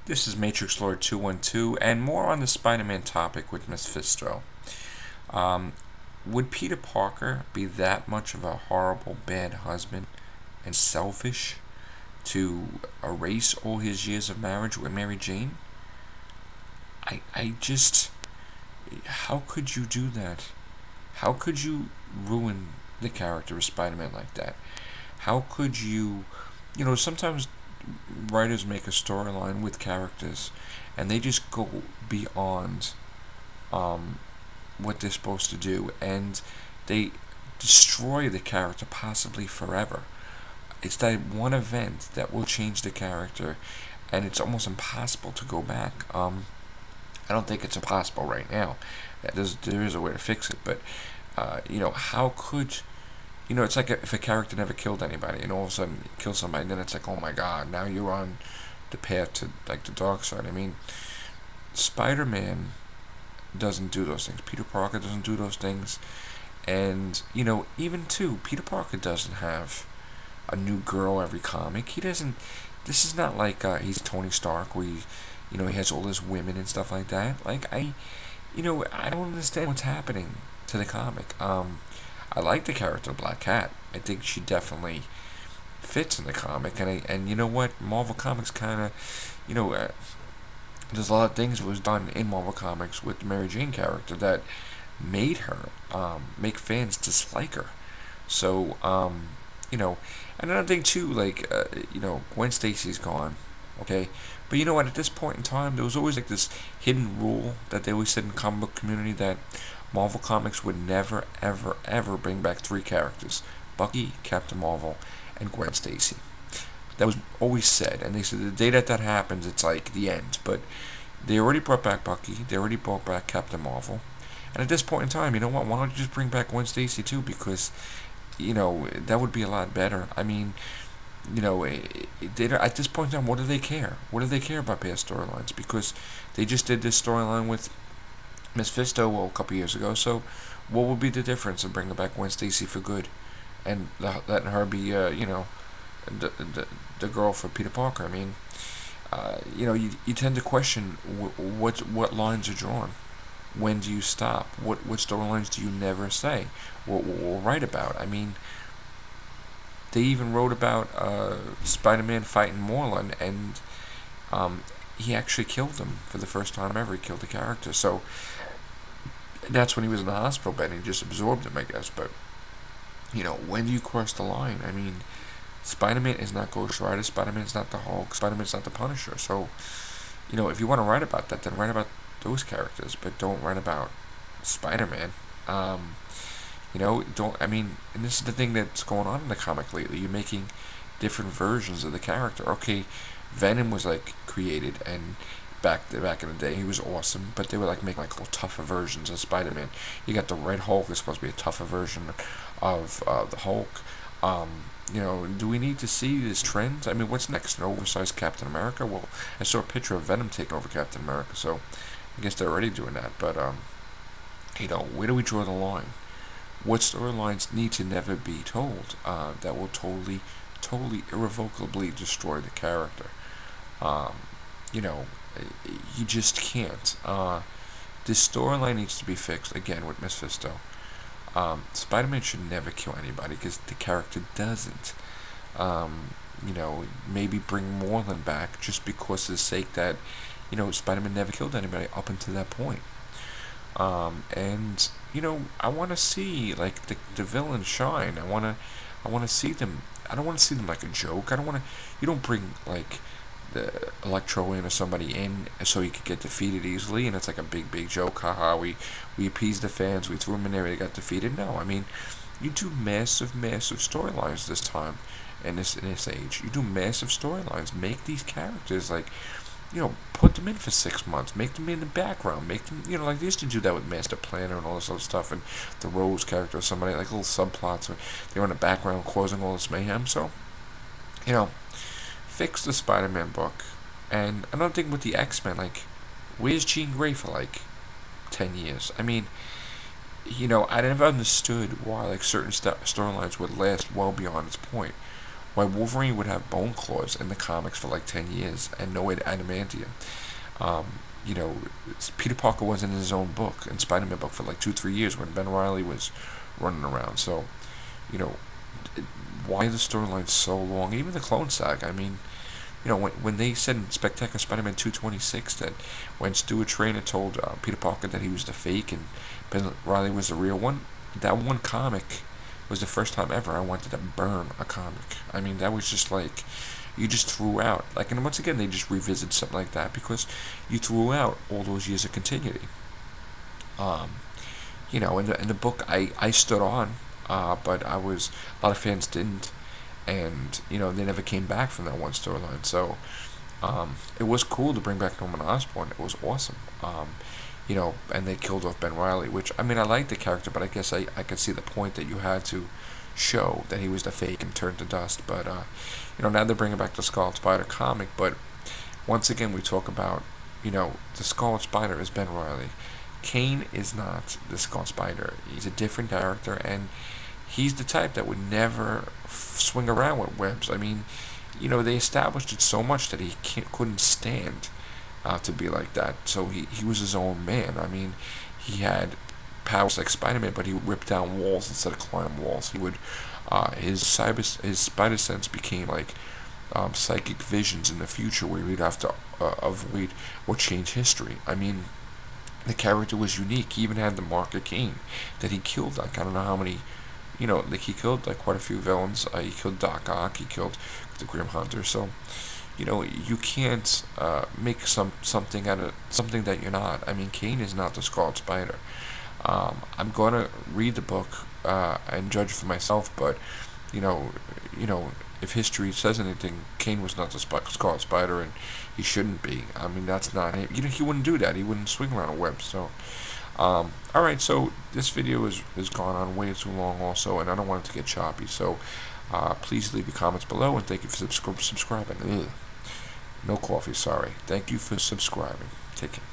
This is Matrix Lord 212, and more on the Spider-Man topic with Miss Fisto. Um, would Peter Parker be that much of a horrible, bad husband and selfish to erase all his years of marriage with Mary Jane? I just. How could you do that? How could you ruin the character of Spider-Man like that? How could you. Sometimes writers make a storyline with characters and they just go beyond um, what they're supposed to do, and they destroy the character possibly forever. It's that one event that will change the character, and it's almost impossible to go back. I don't think it's impossible right now. There is a way to fix it, but how could it's like if a character never killed anybody and all of a sudden kill somebody, and then it's like, oh my god, now you're on the path to like the dark side. I mean, Spider-Man doesn't do those things. Peter Parker doesn't do those things, and even too, Peter Parker doesn't have a new girl every comic. He doesn't. This is not like he's Tony Stark, where he has all his women and stuff like that. Like I don't understand what's happening to the comic. I like the character of Black Cat. I think she definitely fits in the comic, and you know what, Marvel Comics kind of, there's a lot of things that was done in Marvel Comics with the Mary Jane character that made her make fans dislike her. So and another thing too, like Gwen Stacy's gone, okay, but you know what? At this point in time, there was always like this hidden rule that they always said in the comic book community that Marvel Comics would never, ever, ever bring back three characters: Bucky, Captain Marvel, and Gwen Stacy. That was always said, and they said the day that that happens, it's like the end. But they already brought back Bucky, they already brought back Captain Marvel, and at this point in time, you know what? Why don't you just bring back Gwen Stacy too? Because that would be a lot better. I mean, at this point in time, what do they care? What do they care about past storylines? Because they just did this storyline with Miss Fisto, well, a couple years ago. So, what would be the difference in bringing back Gwen Stacy for good, and letting her be, the girl for Peter Parker? I mean, you tend to question what lines are drawn. When do you stop? What storylines do you never say? What we'll write about? I mean, they even wrote about Spider-Man fighting Moreland, and he actually killed him for the first time ever. He killed the character. So that's when he was in the hospital bed, and he just absorbed him, I guess. But when do you cross the line? I mean, Spider-Man is not Ghost Rider. Spider-Man's not the Hulk. Spider-Man's not the Punisher. So if you want to write about that, then write about those characters, but don't write about Spider-Man. Don't. I mean, and this is the thing that's going on in the comic lately. You're making different versions of the character. Okay, Venom was like created, and back in the day, he was awesome. But they were like making like little tougher versions of Spider-Man. You got the Red Hulk. It's supposed to be a tougher version of the Hulk. Do we need to see this trend? I mean, what's next? An oversized Captain America? Well, I saw a picture of Venom taking over Captain America, so I guess they're already doing that. But where do we draw the line? What storylines need to never be told that will totally, irrevocably destroy the character? You just can't. This storyline needs to be fixed again with Miss Fisto. Spider-Man should never kill anybody because the character doesn't. Maybe bring Moreland back just because of the sake that Spider-Man never killed anybody up until that point. I want to see like the villains shine. I want to see them. I don't want to see them like a joke. I don't want to. You don't bring like the Electro in or somebody in so he could get defeated easily, and it's like a big joke. Haha, we appeased the fans. We threw him in there. They got defeated. No, I mean, you do massive storylines this time in this age. You do massive storylines. Make these characters like. Put them in for 6 months. Make them in the background. Make them, like they used to do that with Master Planner and all this other stuff, and the Rose character or somebody, like little subplots where they were in the background causing all this mayhem. So, fix the Spider-Man book. And another thing with the X-Men, like, where's Jean Grey for like 10 years? I mean, I never understood why like certain storylines would last well beyond its point. why Wolverine would have bone claws in the comics for like 10 years and no adamantium. Um, you know, Peter Parker was in his own book, in Spider-Man book, for like 2-3 years when Ben Reilly was running around. So, you know, why the storyline so long? Even the Clone Saga. I mean, you know, when they said in Spectacular Spider-Man 226 that when Stuart Traynor told Peter Parker that he was the fake and Ben Reilly was the real one, that one comic was the first time ever I wanted to burn a comic. I mean, that was just like, you just threw out, like, and once again, they just revisited something like that because you threw out all those years of continuity. Um, you know, in the book, I stood on, but a lot of fans didn't, and, you know, they never came back from that one storyline. So, it was cool to bring back Norman Osborn. It was awesome. You know, and they killed off Ben Reilly, which, I mean, I liked the character, but I guess I could see the point that you had to show that he was the fake and turned to dust. But, you know, now they're bringing back the Scarlet Spider comic, but once again, we talk about, you know, the Scarlet Spider is Ben Reilly. Kane is not the Scarlet Spider. He's a different character, and he's the type that would never swing around with webs. I mean, you know, they established it so much that he couldn't stand to be like that. So he was his own man. I mean, he had powers like Spider-Man, but he would rip down walls instead of climb walls. He would his spider sense became like psychic visions in the future where he'd have to avoid or change history. I mean, the character was unique. He even had the mark of Kane that he killed. Like, I don't know how many, you know, like, he killed like quite a few villains. He killed Doc Ock. He killed the Grim Hunter. So, you know, you can't make something out of something that you're not. I mean, Kane is not the Scarlet Spider. I'm gonna read the book and judge for myself, but you know, if history says anything, Kane was not the Scarlet Spider, and he shouldn't be. I mean, that's not him. You know, he wouldn't do that. He wouldn't swing around a web. So, all right. So this video is gone on way too long, also, and I don't want it to get choppy. So, please leave your comments below, and thank you for subscribing. Ugh. No coffee. Sorry. Thank you for subscribing. Take care.